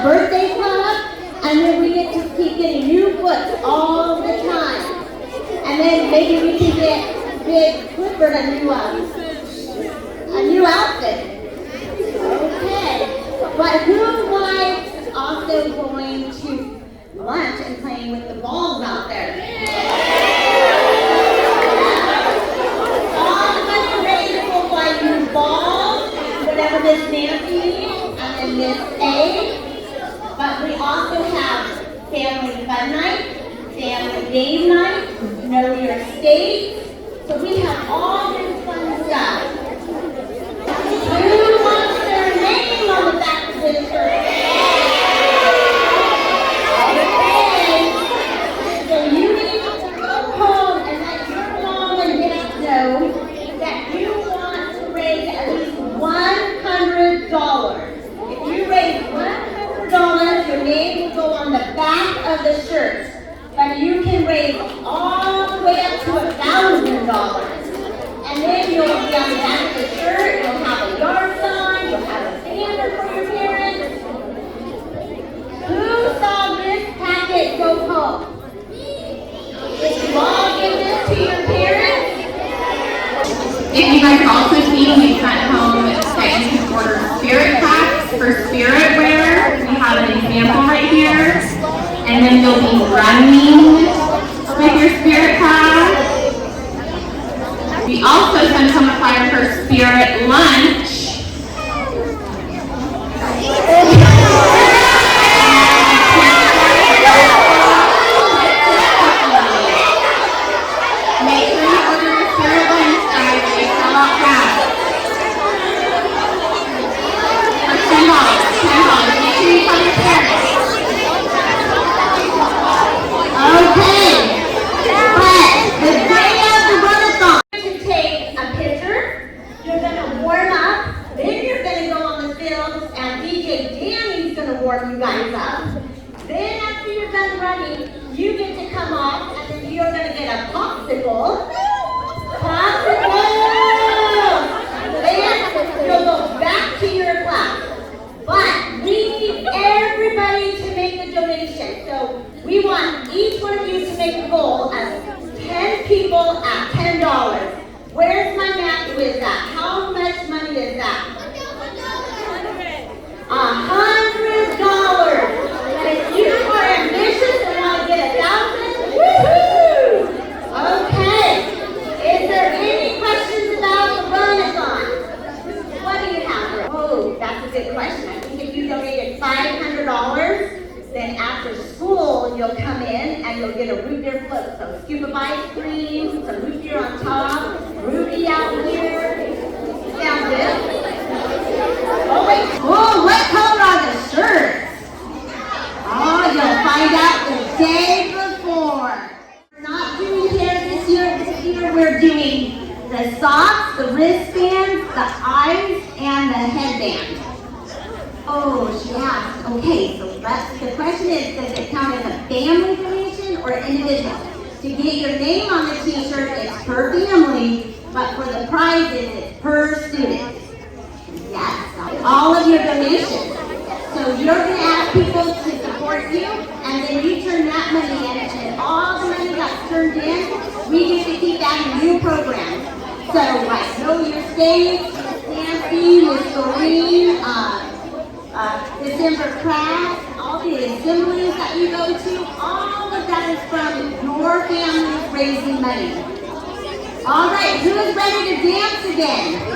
birthday club, and then we get to keep getting new books all the time. And then maybe we can get Big Clifford a new outfit. Okay. But who likes also going to lunch and playing with the balls out there? All money raised will buy you balls, whatever Miss Nancy and then Miss A. But we also have family fun night, family game night, know your state. So we have all this fun stuff. Who wants their name on the back of this shirt? Okay. So you need to go home and let your mom and dad know that you want to raise at least $100. If you raise $100, your name will go on the back of the shirt. But you can raise all the way up to $1,000. And then you'll be on the back of the shirt, you'll have a yard sign, you'll have a banner for your parents. Who saw this packet go home? Did you all give this to your parents? If you guys also see, we sent home that you can order spirit packs for spirit wear. We have an example right here. And then you'll be running with your spirit pack. We also sent home a flyer for spirit lunch. Make sure you order your spirit lunch, guys. They sell out fast. For $10. Make sure you tell your parents. Okay. But the day of the run-a-thon, you're going to take a picture, you're going to warm up, then you're going to go on the field, and DJ Danny's going to warm you guys up. Then after you're done running, you get to come off, and then you're going to get a popsicle. Then you'll go back to your class. But we need everybody to make a donation. So we want each one of you to make a goal of 10 people at $10. Where's my math with that? How much money is that? $100. If you are ambitious and want to get 1,000, woohoo! Okay. Is there any questions about the run-a-thon? What do you have? Oh, that's a good question. I think if you donated $500, then after school you'll come in and you'll get a root beer float. So scoop of ice cream, some root beer on top, Ruby out here. Sound good? Oh wait. Oh, what color are the shirts? Oh, you'll find out the day before. We're not doing hair this year. This year we're doing the socks, the wristbands, the eyes, and the headband. Oh, she asked. Okay, so the question is, does it count as a family donation or individual? To get your name on the t-shirt, it's per family, but for the prizes, it's per student. Yes, all of your donations. So you're going to ask people to support you, and then you turn that money in, and all the money that's turned in, we get to keep that in new programs. So, like Know Your State, Nancy, Miss Doreen, December class, all the assemblies that you go to, all of that is from your family raising money. All right, who is ready to dance again?